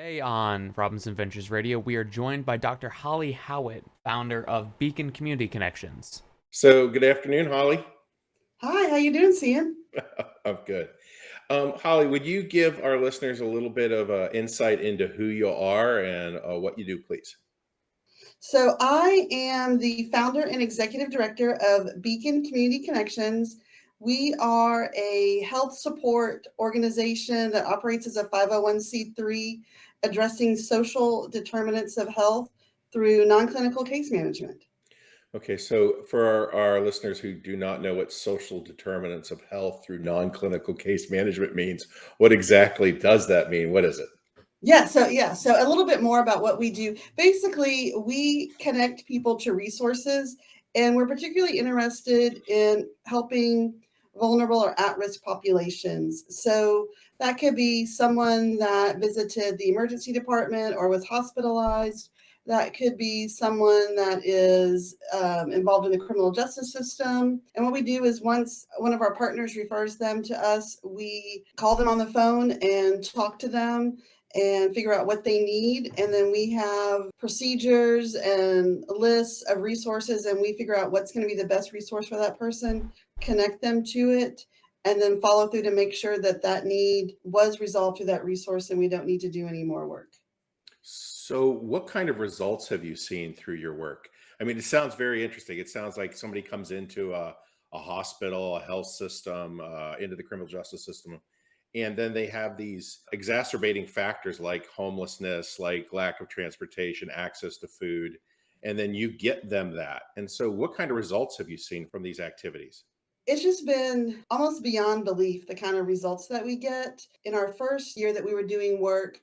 Today on Robinson Ventures Radio, we are joined by Dr. Holly Howat, founder of Beacon Community Connections. So, good afternoon, Holly. Hi, how you doing, Sam? I'm good. Holly, would you give our listeners a little bit of insight into who you are and what you do, please? So I am the founder and executive director of Beacon Community Connections. We are a health support organization that operates as a 501c3, addressing social determinants of health through non-clinical case management. Okay, so for our listeners who do not know what social determinants of health through non-clinical case management means, what exactly does that mean? What is it? So a little bit more about what we do. Basically, we connect people to resources, and we're particularly interested in helping vulnerable or at-risk populations. So that could be someone that visited the emergency department or was hospitalized. That could be someone that is involved in the criminal justice system. And what we do is once one of our partners refers them to us, we call them on the phone and talk to them and figure out what they need. And then we have procedures and lists of resources, and we figure out what's going to be the best resource for that person, connect them to it, and then follow through to make sure that that need was resolved through that resource and we don't need to do any more work. So, what kind of results have you seen through your work? I mean, it sounds very interesting. It sounds like somebody comes into a hospital, a health system, into the criminal justice system, and then they have these exacerbating factors like homelessness, like lack of transportation, access to food, and then you get them that. And so, what kind of results have you seen from these activities? It's just been almost beyond belief, the kind of results that we get. In our first year that we were doing work,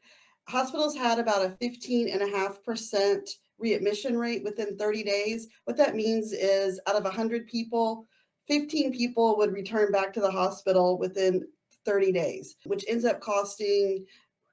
hospitals had about a 15.5% readmission rate within 30 days. What that means is out of 100 people, 15 people would return back to the hospital within 30 days, which ends up costing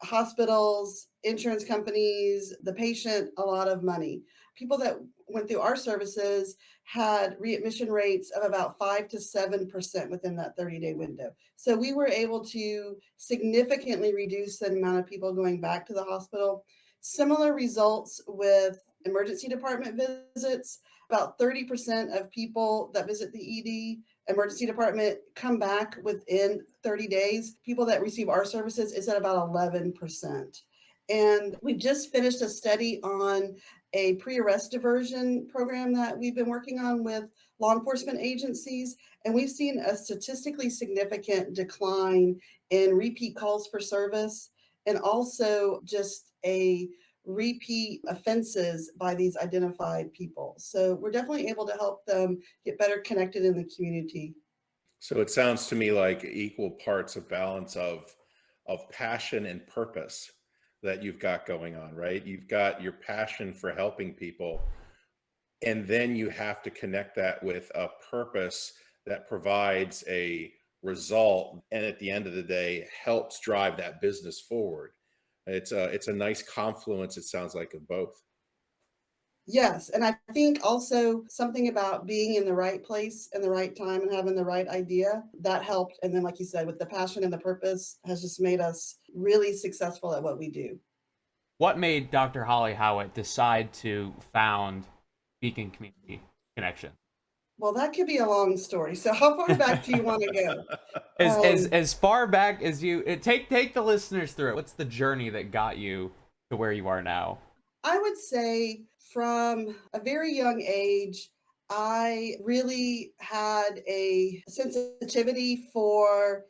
hospitals, insurance companies, the patient a lot of money. People that went through our services had readmission rates of about 5 to 7% within that 30-day window. So we were able to significantly reduce the amount of people going back to the hospital. Similar results with emergency department visits. About 30% of people that visit the ED emergency department come back within 30 days. People that receive our services is at about 11%. And we just finished a study on a pre-arrest diversion program that we've been working on with law enforcement agencies. And we've seen a statistically significant decline in repeat calls for service and also just a repeat offenses by these identified people. So we're definitely able to help them get better connected in the community. So it sounds to me like equal parts of balance of passion and purpose that you've got going on, right? You've got your passion for helping people, and then you have to connect that with a purpose that provides a result, and at the end of the day, helps drive that business forward. It's a nice confluence, it sounds like, of both. Yes, and I think also something about being in the right place and the right time and having the right idea that helped. And then, like you said, with the passion and the purpose has just made us really successful at what we do. What made Dr. Holly Howat decide to found Beacon Community Connections? Well, that could be a long story. So, how far back do you want to go? As far back as take the listeners through it. What's the journey that got you to where you are now? I would say from a very young age, I really had a sensitivity for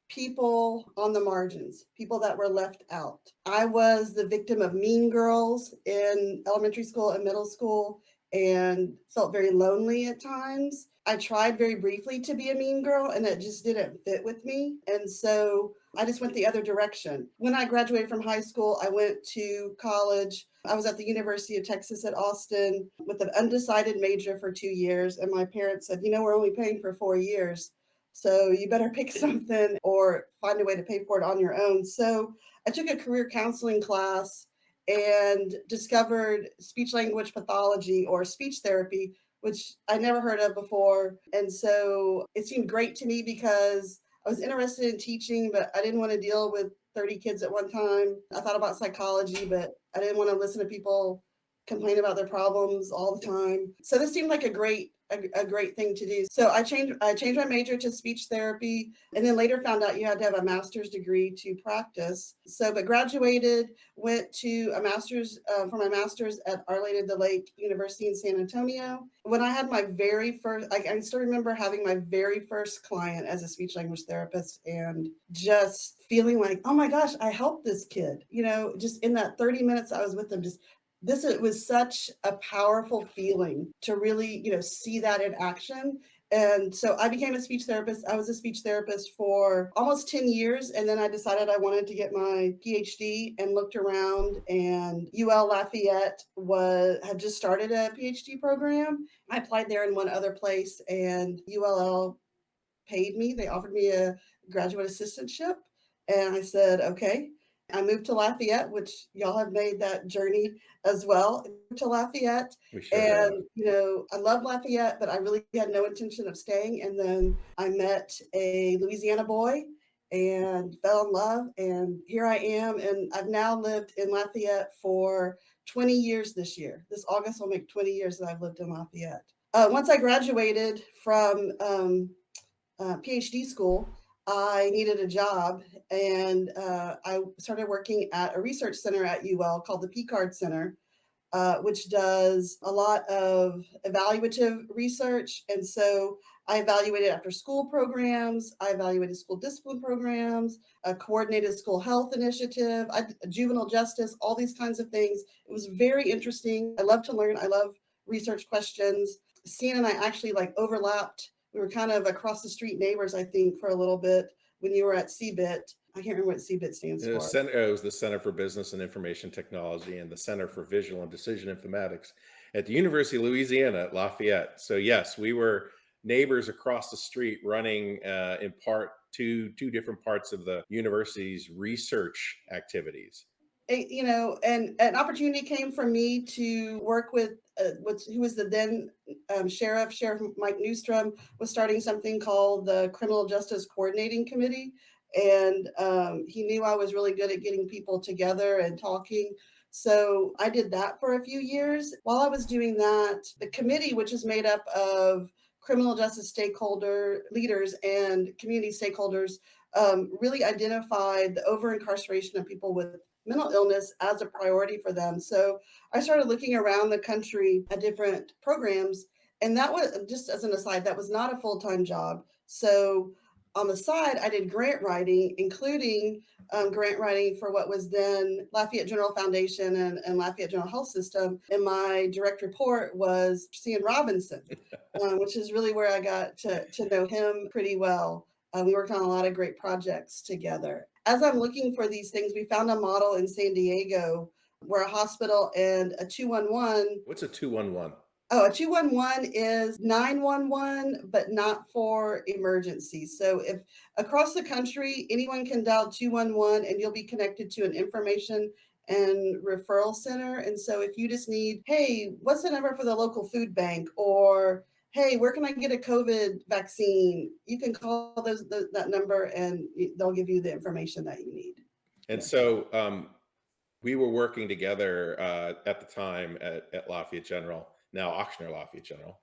people on the margins, people that were left out. I was the victim of mean girls in elementary school and middle school and felt very lonely at times. I tried very briefly to be a mean girl and it just didn't fit with me. And so I just went the other direction. When I graduated from high school, I went to college. I was at the University of Texas at Austin with an undecided major for 2 years. And my parents said, we're only paying for 4 years. So you better pick something or find a way to pay for it on your own. So I took a career counseling class and discovered speech language pathology or speech therapy, which I never heard of before. And so it seemed great to me because I was interested in teaching, but I didn't want to deal with 30 kids at one time. I thought about psychology, but I didn't want to listen to people complain about their problems all the time. So this seemed like a great thing to do. So I changed my major to speech therapy, and then later found out you had to have a master's degree to practice. So, but graduated, went to a master's for my master's at Our Lady of the Lake University in San Antonio. When I had my very first, I still remember having my very first client as a speech language therapist, and just feeling like, oh my gosh, I helped this kid. Just in that 30 minutes I was with them, just it was such a powerful feeling to really, see that in action. And so I became a speech therapist. I was a speech therapist for almost 10 years. And then I decided I wanted to get my PhD and looked around, and UL Lafayette had just started a PhD program. I applied there in one other place, and ULL paid me. They offered me a graduate assistantship. And I said, okay. I moved to Lafayette, which y'all have made that journey as well. I moved to Lafayette, We sure have. and I love Lafayette, but I really had no intention of staying. And then I met a Louisiana boy and fell in love, and here I am. And I've now lived in Lafayette for 20 years this year. This August will make 20 years that I've lived in Lafayette. Once I graduated from PhD school, I needed a job, and I started working at a research center at UL called the Picard Center, which does a lot of evaluative research. And so I evaluated after school programs, I evaluated school discipline programs, a coordinated school health initiative, juvenile justice, all these kinds of things. It was very interesting. I love to learn. I love research questions. Sian and I actually overlapped. We were kind of across the street neighbors, I think, for a little bit when you were at CBIT. I can't remember what CBIT stands for. It was the Center for Business and Information Technology and the Center for Visual and Decision Informatics at the University of Louisiana at Lafayette. So yes, we were neighbors across the street, running in part two different parts of the university's research activities. And an opportunity came for me to work with who was the then Sheriff Mike Newstrom was starting something called the Criminal Justice Coordinating Committee. And he knew I was really good at getting people together and talking. So I did that for a few years. While I was doing that, the committee, which is made up of criminal justice stakeholder leaders and community stakeholders, really identified the over-incarceration of people with mental illness as a priority for them. So I started looking around the country at different programs. And that was, just as an aside, that was not a full-time job. So on the side, I did grant writing, including grant writing for what was then Lafayette General Foundation and Lafayette General Health System. And my direct report was Cian Robinson, which is really where I got to know him pretty well. We worked on a lot of great projects together. As I'm looking for these things, we found a model in San Diego where a hospital and a 211. What's a 211? Oh, a 211 is 911, but not for emergencies. So if across the country, anyone can dial 211 and you'll be connected to an information and referral center. And so if you just need, hey, what's the number for the local food bank? Or, hey, where can I get a COVID vaccine? You can call that number and they'll give you the information that you need. And so we were working together at the time at Lafayette General, now Auctioneer Lafayette General,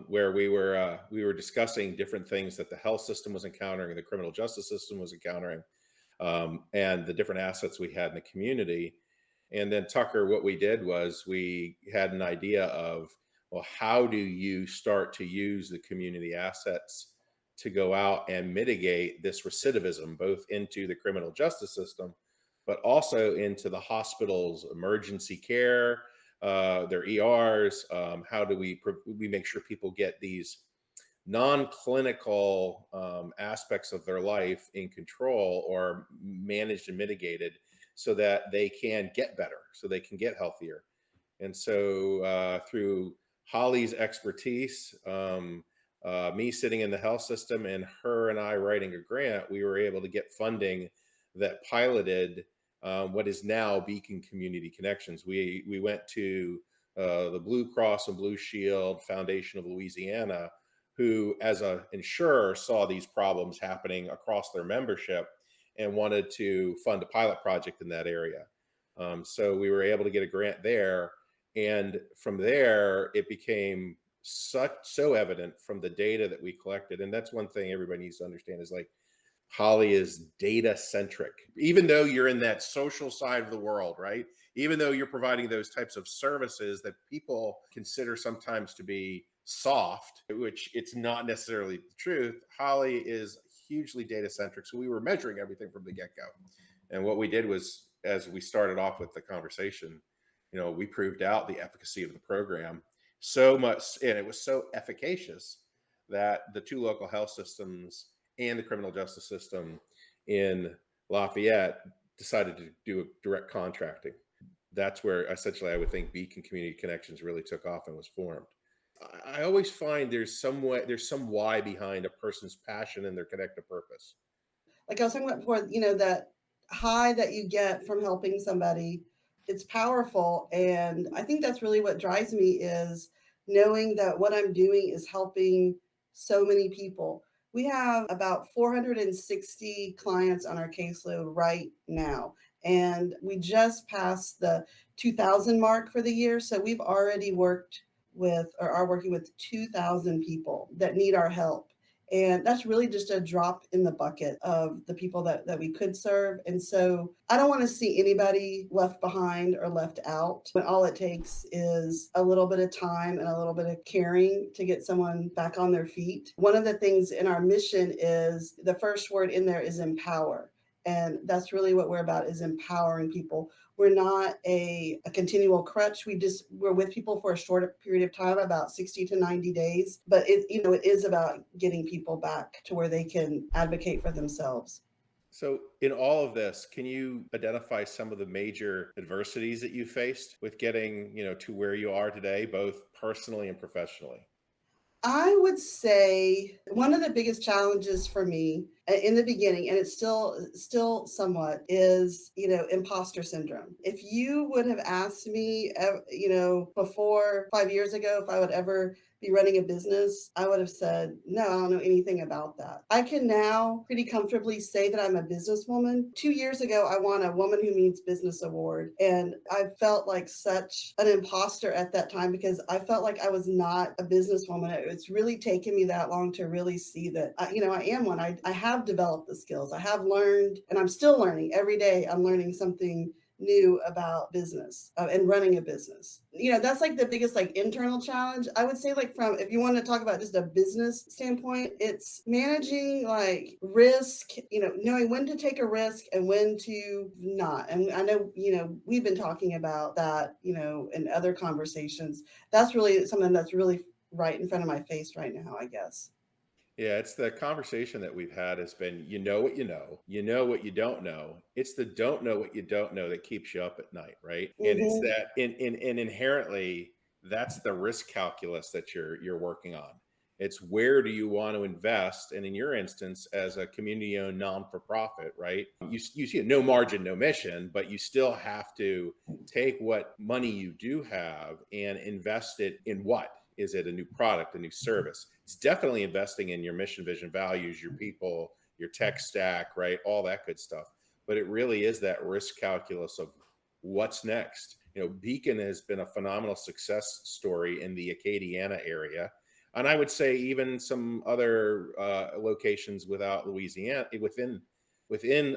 where we were discussing different things that the health system was encountering and the criminal justice system was encountering, and the different assets we had in the community. And then Tucker, what we did was we had an idea of, well, how do you start to use the community assets to go out and mitigate this recidivism, both into the criminal justice system, but also into the hospital's emergency care, their ERs. How do we make sure people get these non-clinical aspects of their life in control or managed and mitigated so that they can get better, so they can get healthier? And so through Holly's expertise, me sitting in the health system and her and I writing a grant, we were able to get funding that piloted what is now Beacon Community Connections. We went to the Blue Cross and Blue Shield Foundation of Louisiana, who as an insurer saw these problems happening across their membership and wanted to fund a pilot project in that area. So we were able to get a grant there, and from there it became so evident from the data that we collected. And that's one thing everybody needs to understand is like Holly is data centric. Even though you're in that social side of the world, right? Even though you're providing those types of services that people consider sometimes to be soft, which it's not necessarily the truth, Holly is hugely data centric. So we were measuring everything from the get go. And what we did was, as we started off with the conversation, we proved out the efficacy of the program so much, and it was so efficacious that the two local health systems and the criminal justice system in Lafayette decided to do a direct contracting. That's where essentially I would think Beacon Community Connections really took off and was formed. I always find there's some why behind a person's passion and their connected purpose. Like I was talking about before, that high that you get from helping somebody, it's powerful. And I think that's really what drives me is knowing that what I'm doing is helping so many people. We have about 460 clients on our caseload right now. And we just passed the 2,000 mark for the year. So we've already worked with or are working with 2,000 people that need our help. And that's really just a drop in the bucket of the people that we could serve. And so I don't want to see anybody left behind or left out when all it takes is a little bit of time and a little bit of caring to get someone back on their feet. One of the things in our mission is the first word in there is empower. And that's really what we're about is empowering people. We're not a continual crutch. We're with people for a short period of time, about 60 to 90 days. But it is about getting people back to where they can advocate for themselves. So in all of this, can you identify some of the major adversities that you faced with getting, to where you are today, both personally and professionally? I would say one of the biggest challenges for me in the beginning, and it's still somewhat, is imposter syndrome. If you would have asked me, before 5 years ago, if I would ever be running a business, I would have said, no, I don't know anything about that. I can now pretty comfortably say that I'm a businesswoman. 2 years ago, I won a Woman Who Means Business award. And I felt like such an imposter at that time because I felt like I was not a businesswoman. It's really taken me that long to really see that, I am one. I have developed the skills. I have learned, and I'm still learning every day. I'm learning something new about business and running a business. That's like the biggest internal challenge. I would say from, if you want to talk about just a business standpoint, it's managing risk, knowing when to take a risk and when to not. And I know, we've been talking about that, in other conversations. That's really something that's really right in front of my face right now, I guess. Yeah, it's the conversation that we've had has been, what you know what you don't know. It's the don't know what you don't know that keeps you up at night, right? And it's Mm-hmm. that in inherently that's the risk calculus that you're working on. It's where do you want to invest? And in your instance, as a community-owned non-for-profit, right? You see no margin, no mission, but you still have to take what money you do have and invest it in what? Is it a new product, a new service? It's definitely investing in your mission, vision, values, your people, your tech stack, right? All that good stuff. But it really is that risk calculus of what's next. Beacon has been a phenomenal success story in the Acadiana area. And I would say even some other locations within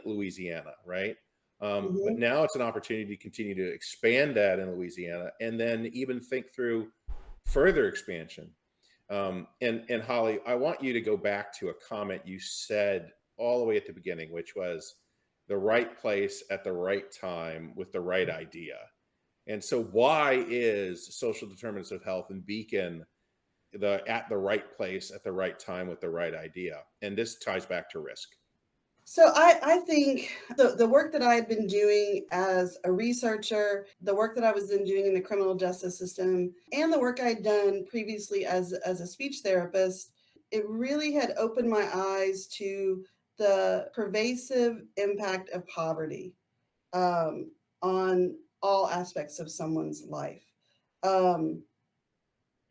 Louisiana, right? But Mm-hmm. now it's an opportunity to continue to expand that in Louisiana and then even think through further expansion. And Holly, I want you to go back to a comment you said all the way at the beginning, which was the right place at the right time with the right idea. And so why is social determinants of health and Beacon at the right place at the right time with the right idea? And this ties back to risk. So I think the work that I had been doing as a researcher, the work that I was then doing in the criminal justice system, and the work I'd done previously as a speech therapist, it really had opened my eyes to the pervasive impact of poverty on all aspects of someone's life. Um,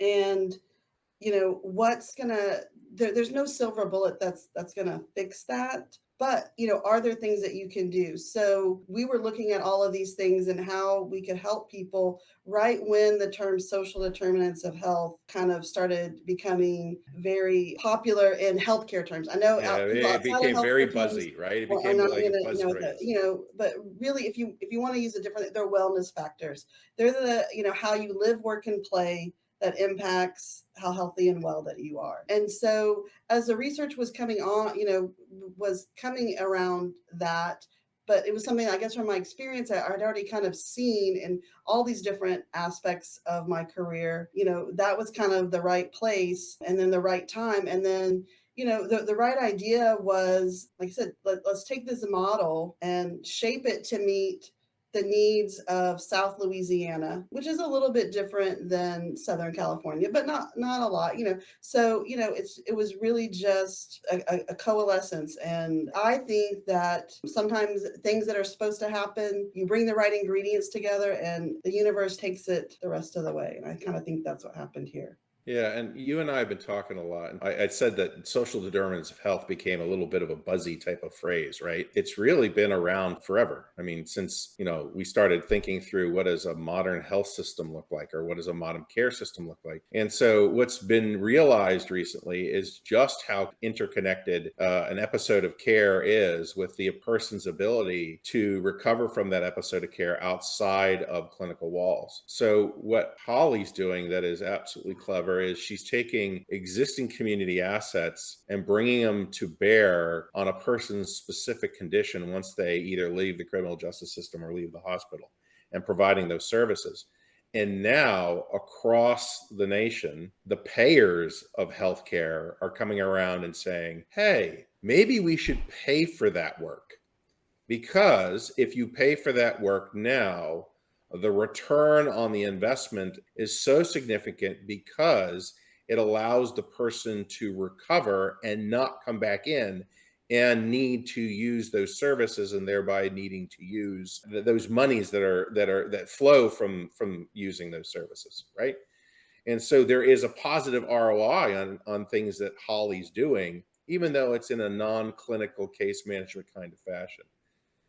and what's there's no silver bullet that's gonna fix that. but are there things that you can do? So we were looking at all of these things and how we could help people right when the term social determinants of health kind of started becoming very popular in healthcare terms. I know Yeah, people it outside of became very healthcare terms buzzy, right? It are became not like a gonna, buzz phrase. but really, if you want to use a different, they're wellness factors. They're how you live, work, and play that impacts how healthy and well that you are. And so as the research was coming on, was coming around that, but it was something, I guess, from my experience I'd already kind of seen in all these different aspects of my career. That was kind of the right place and then the right time. And then the right idea was, like I said, let's take this model and shape it to meet the needs of South Louisiana, which is a little bit different than Southern California, but not a lot. So it was really just a coalescence. And I think that sometimes things that are supposed to happen, you bring the right ingredients together, and the universe takes it the rest of the way. And I kind of think that's what happened here. Yeah, and you and I have been talking a lot. And I said that social determinants of health became a little bit of a buzzy type of phrase, right? It's really been around forever. I mean, since, we started thinking through what does a modern health system look like, or what does a modern care system look like. And so what's been realized recently is just how interconnected an episode of care is with the person's ability to recover from that episode of care outside of clinical walls. So what Holly's doing that is absolutely clever is she's taking existing community assets and bringing them to bear on a person's specific condition once they either leave the criminal justice system or leave the hospital, and providing those services. And now across the nation, the payers of healthcare are coming around and saying, hey, maybe we should pay for that work. Because if you pay for that work now, the return on the investment is so significant because it allows the person to recover and not come back in and need to use those services, and thereby needing to use those monies that flow from using those services, right? And so there is a positive ROI on things that Holly's doing, even though it's in a non-clinical case management kind of fashion.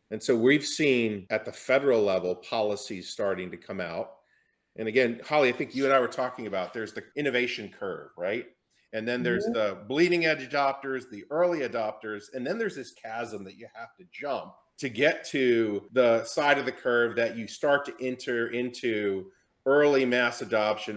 And so we've seen at the federal level policies starting to come out. And again, Holly, I think you and I were talking about there's the innovation curve, right? And then there's the bleeding edge adopters, the early adopters, and then there's this chasm that you have to jump to get to the side of the curve that you start to enter into early mass adoption,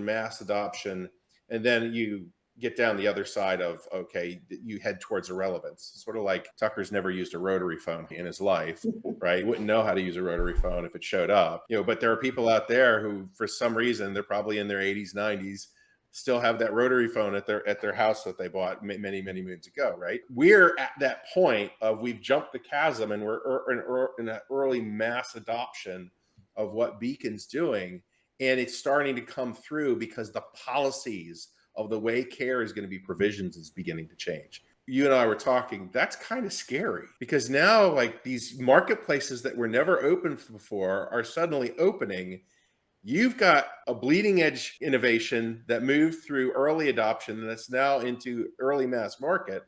and then you get down the other side of, okay, you head towards irrelevance. Sort of like Tucker's never used a rotary phone in his life, right? He wouldn't know how to use a rotary phone if it showed up, but there are people out there who, for some reason, they're probably in their 80s, 90s, still have that rotary phone at their house that they bought many, many moons ago, right? We're at that point of we've jumped the chasm, and we're in that early mass adoption of what Beacon's doing. And it's starting to come through because the policies of the way care is going to be provisioned is beginning to change. You and I were talking, that's kind of scary, because now, like, these marketplaces that were never open before are suddenly opening. You've got a bleeding edge innovation that moved through early adoption and that's now into early mass market,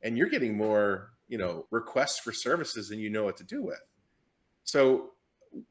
and you're getting more, requests for services than you know what to do with. So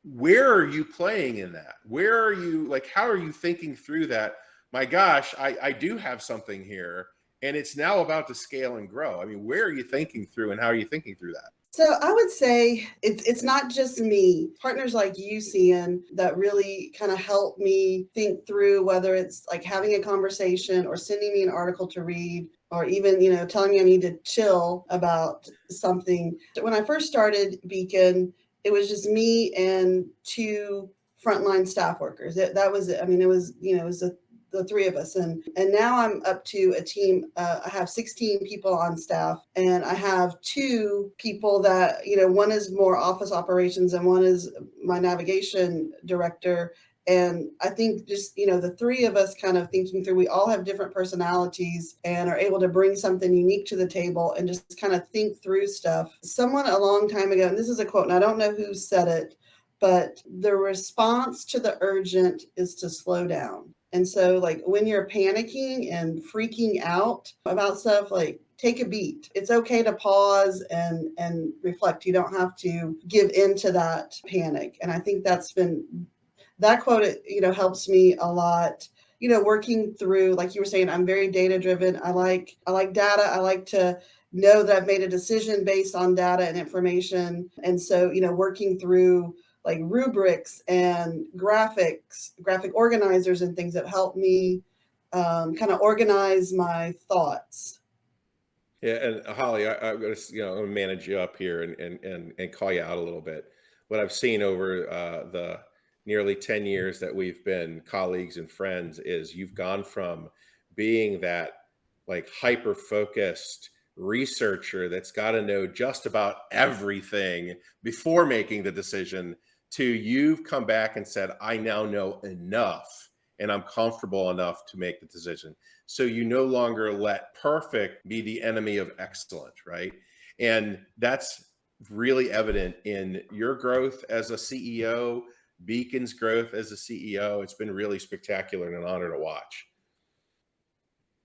where are you playing in that? Where are you, like, how are you thinking through that? My gosh, I do have something here, and it's now about to scale and grow. I mean, where are you thinking through, and how are you thinking through that? So I would say it's not just me. Partners like you, Cian, that really kind of help me think through, whether it's like having a conversation or sending me an article to read, or even, telling me I need to chill about something. When I first started Beacon, it was just me and two frontline staff workers. That was it. I mean, it was the three of us, and now I'm up to a team. I have 16 people on staff, and I have two people that, one is more office operations and one is my navigation director. And I think just, the three of us kind of thinking through, we all have different personalities and are able to bring something unique to the table and just kind of think through stuff. Someone a long time ago, and this is a quote, and I don't know who said it, but the response to the urgent is to slow down. And so, like, when you're panicking and freaking out about stuff, like, take a beat. It's okay to pause and reflect. You don't have to give into that panic. And I think that quote, helps me a lot. Working through, like you were saying, I'm very data driven. I like data. I like to know that I've made a decision based on data and information. And so, working through like rubrics and graphic organizers and things that help me kind of organize my thoughts. Yeah, and Holly, I'm going to manage you up here and call you out a little bit. What I've seen over the nearly 10 years that we've been colleagues and friends is you've gone from being that like hyper focused researcher that's got to know just about everything before making the decision to you've come back and said, I now know enough and I'm comfortable enough to make the decision. So you no longer let perfect be the enemy of excellent, right? And that's really evident in your growth as a CEO, Beacon's growth as a CEO. It's been really spectacular and an honor to watch.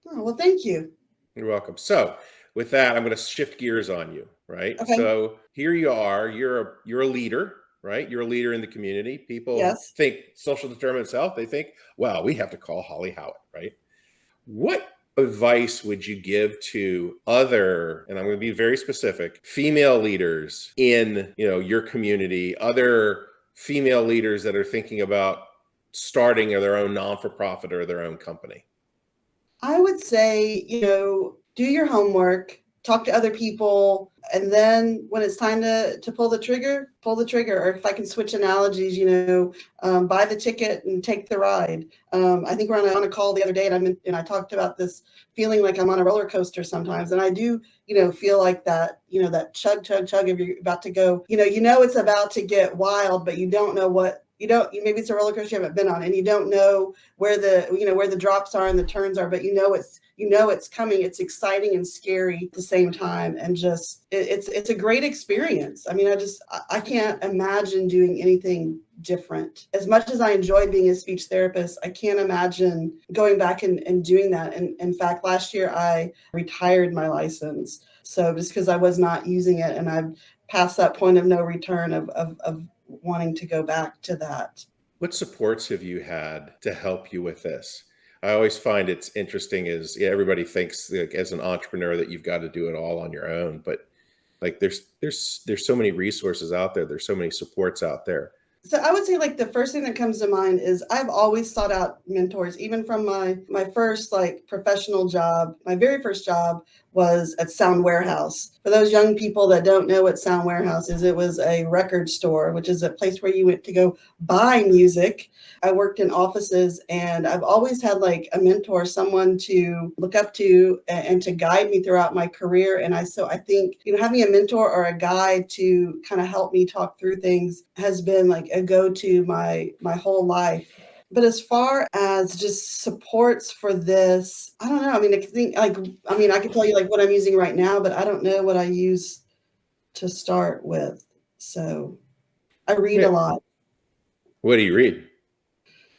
Oh, well, thank you. You're welcome. So with that, I'm going to shift gears on you, right? Okay. So here you are, you're a leader, right? You're a leader in the community. People Yes. think social determinants of health. They think, well, we have to call Holly Howat, right? What advice would you give to other, and I'm going to be very specific, female leaders in, your community, other female leaders that are thinking about starting their own non-for-profit or their own company? I would say, do your homework, talk to other people, and then when it's time to pull the trigger, pull the trigger. Or if I can switch analogies, buy the ticket and take the ride. I think we're on a call the other day, and I talked about this feeling like I'm on a roller coaster sometimes, and I do, feel like that, that chug, chug, chug. If you're about to go, it's about to get wild, but you don't know what. Maybe it's a roller coaster you haven't been on, and you don't know where the drops are and the turns are, but it's coming. It's exciting and scary at the same time, and just it's a great experience. I mean, I can't imagine doing anything different. As much as I enjoyed being a speech therapist, I can't imagine going back and doing that. And in fact, last year I retired my license, so just because I was not using it, and I've passed that point of no return of wanting to go back to that. What supports have you had to help you with this? I always find it's interesting is everybody thinks like, as an entrepreneur that you've got to do it all on your own, but like there's so many resources out there. There's so many supports out there. So I would say like the first thing that comes to mind is I've always sought out mentors, even from my first like professional job. My very first job was at Sound Warehouse. For those young people that don't know what Sound Warehouse is, it was a record store, which is a place where you went to go buy music. I worked in offices, and I've always had like a mentor, someone to look up to and to guide me throughout my career. And I think, having a mentor or a guide to kind of help me talk through things has been like a go-to my whole life. But as far as just supports for this, I don't know. I mean, I could tell you like what I'm using right now, but I don't know what I use to start with. So I read a lot. What do you read?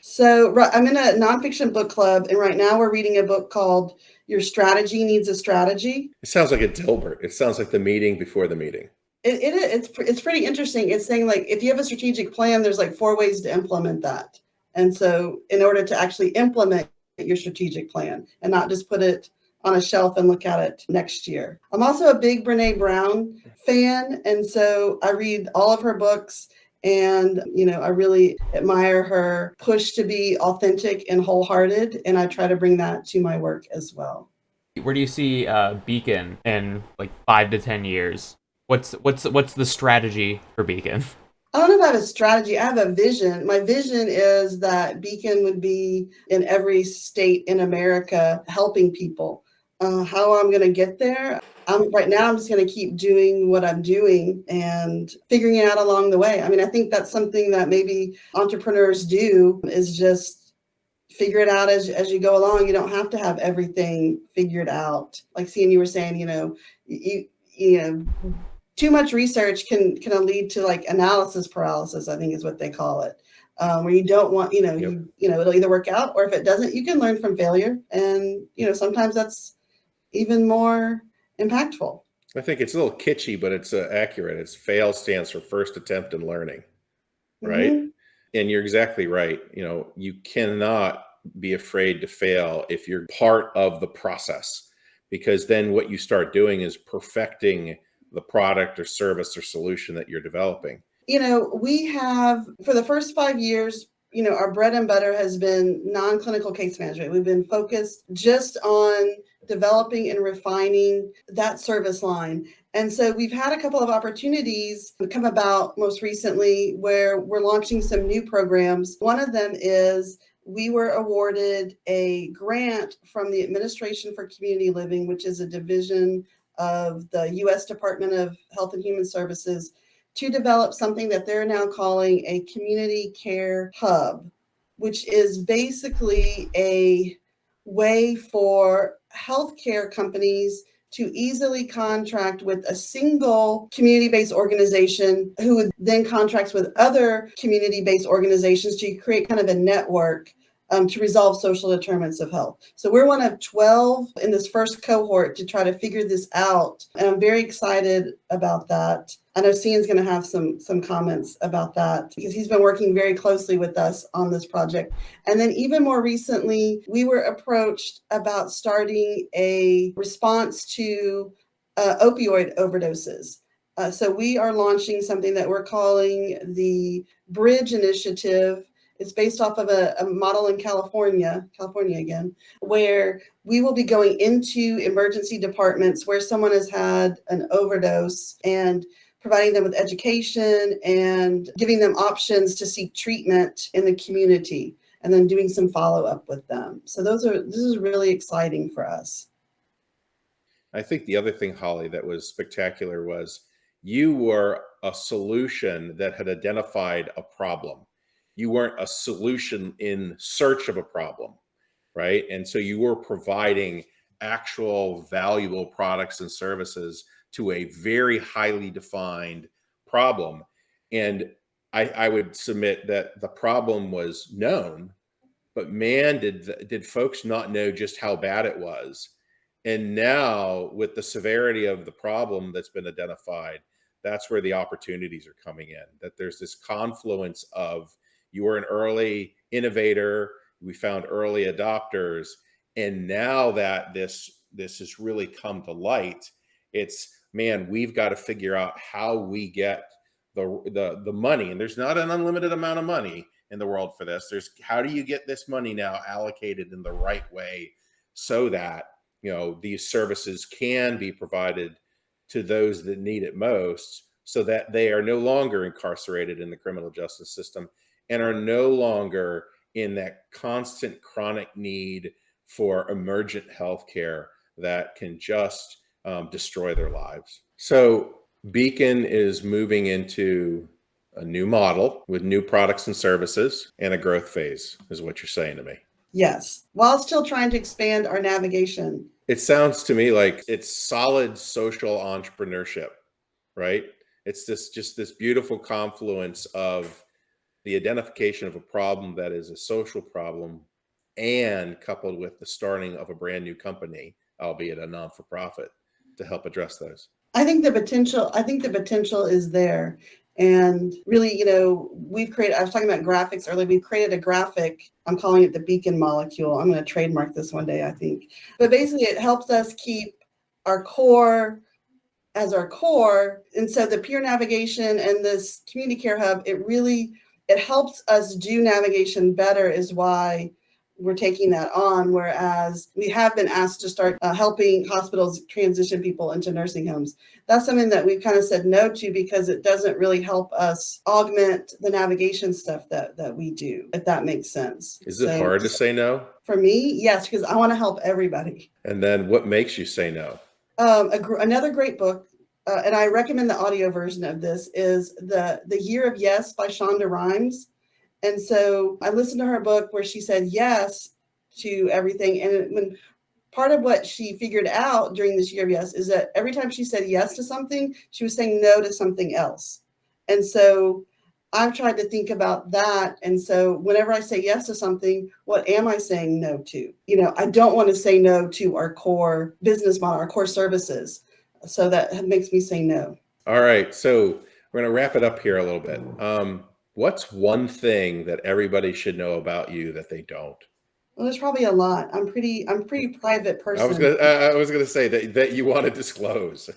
So I'm in a nonfiction book club, and right now we're reading a book called Your Strategy Needs a Strategy. It sounds like a Dilbert. It sounds like the meeting before the meeting. It's pretty interesting. It's saying like if you have a strategic plan, there's like 4 ways to implement that. And so in order to actually implement your strategic plan and not just put it on a shelf and look at it next year. I'm also a big Brene Brown fan. And so I read all of her books, and, I really admire her push to be authentic and wholehearted. And I try to bring that to my work as well. Where do you see Beacon in like 5 to 10 years? What's the strategy for Beacon? I don't know if I have a strategy. I have a vision. My vision is that Beacon would be in every state in America helping people. How I'm going to get there, right now I'm just going to keep doing what I'm doing and figuring it out along the way. I mean, I think that's something that maybe entrepreneurs do, is just figure it out as you go along. You don't have to have everything figured out. Like seeing you were saying, you too much research can lead to like analysis paralysis, I think is what they call it, where you don't want, it'll either work out, or if it doesn't, you can learn from failure. And, sometimes that's even more impactful. I think it's a little kitschy, but it's accurate. It's FAIL stands for first attempt in learning, right? Mhm. And you're exactly right. You cannot be afraid to fail if you're part of the process, because then what you start doing is perfecting the product or service or solution that you're developing. We have, for the first 5 years, our bread and butter has been non-clinical case management. We've been focused just on developing and refining that service line. And so we've had a couple of opportunities come about most recently where we're launching some new programs. One of them is we were awarded a grant from the Administration for Community Living, which is a division of the U.S. Department of Health and Human Services, to develop something that they're now calling a community care hub, which is basically a way for healthcare companies to easily contract with a single community-based organization who would then contracts with other community-based organizations to create kind of a network to resolve social determinants of health. So we're one of 12 in this first cohort to try to figure this out. And I'm very excited about that. I know Cian's going to have some comments about that because he's been working very closely with us on this project. And then even more recently, we were approached about starting a response to opioid overdoses. So we are launching something that we're calling the Bridge Initiative. It's based off of a model in California again, where we will be going into emergency departments where someone has had an overdose and providing them with education and giving them options to seek treatment in the community, and then doing some follow-up with them. So this is really exciting for us. I think the other thing, Holly, that was spectacular was you were a solution that had identified a problem. You weren't a solution in search of a problem, right? And so you were providing actual valuable products and services to a very highly defined problem. And I would submit that the problem was known, but man, did folks not know just how bad it was. And now with the severity of the problem that's been identified, that's where the opportunities are coming in, that there's this confluence of you were an early innovator, we found early adopters, and now that this has really come to light, it's, man, we've got to figure out how we get the money. And there's not an unlimited amount of money in the world for this. There's, how do you get this money now allocated in the right way so that these services can be provided to those that need it most, so that they are no longer incarcerated in the criminal justice system and are no longer in that constant chronic need for emergent health care that can just destroy their lives. So Beacon is moving into a new model with new products and services and a growth phase, is what you're saying to me. Yes, while still trying to expand our navigation. It sounds to me like it's solid social entrepreneurship, right? It's just this beautiful confluence of the identification of a problem that is a social problem, and coupled with the starting of a brand new company, albeit a non-for-profit, to help address those. I think the potential is there. And really, we've created, I was talking about graphics earlier, we've created a graphic, I'm calling it the Beacon molecule. I'm going to trademark this one day, I think. But basically it helps us keep our core as our core. And so the peer navigation and this community care hub, it helps us do navigation better, is why we're taking that on. Whereas we have been asked to start helping hospitals transition people into nursing homes. That's something that we've kind of said no to because it doesn't really help us augment the navigation stuff that we do, if that makes sense. Is it hard to say no? For me, yes, because I want to help everybody. And then what makes you say no? Another great book, and I recommend the audio version of this, is the Year of Yes by Shonda Rhimes. And so I listened to her book where she said yes to everything. And when part of what she figured out during this year of yes is that every time she said yes to something, she was saying no to something else. And so I've tried to think about that. And so whenever I say yes to something, what am I saying no to? I don't want to say no to our core business model, our core services. So that makes me say no. All right, so we're going to wrap it up here a little bit. What's one thing that everybody should know about you that they don't? Well, there's probably a lot. I'm pretty private person. I was gonna say that you want to disclose.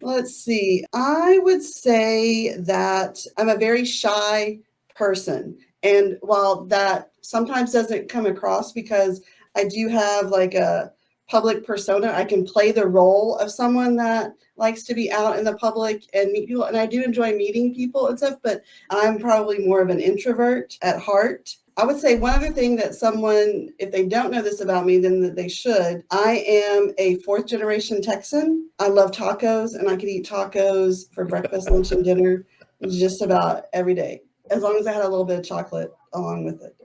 Let's see. I would say that I'm a very shy person. And while that sometimes doesn't come across because I do have like a public persona, I can play the role of someone that likes to be out in the public and meet people. And I do enjoy meeting people and stuff, but I'm probably more of an introvert at heart. I would say one other thing that someone, if they don't know this about me, then that they should. I am a fourth generation Texan. I love tacos and I could eat tacos for breakfast, lunch, and dinner just about every day, as long as I had a little bit of chocolate along with it.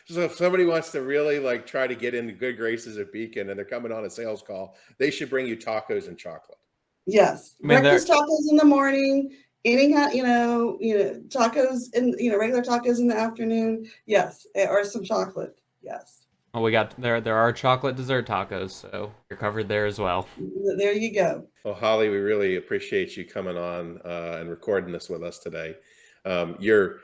So if somebody wants to really like try to get into good graces at Beacon and they're coming on a sales call, they should bring you tacos and chocolate. Yes. I mean, Breakfast tacos in the morning, any kind, tacos in, regular tacos in the afternoon. Yes. Or some chocolate. Yes. well, we got there are chocolate dessert tacos, so you're covered there as well. There you go. Well, Holly, we really appreciate you coming on and recording this with us today. You're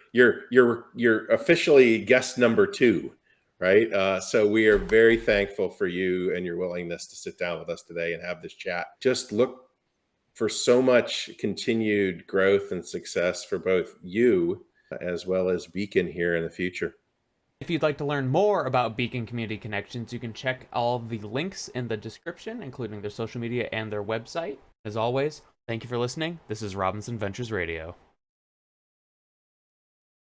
officially guest number 2, right? So we are very thankful for you and your willingness to sit down with us today and have this chat. Just look for so much continued growth and success for both you as well as Beacon here in the future. If you'd like to learn more about Beacon Community Connections, you can check all the links in the description, including their social media and their website. As always, thank you for listening. This is Robinson Ventures Radio.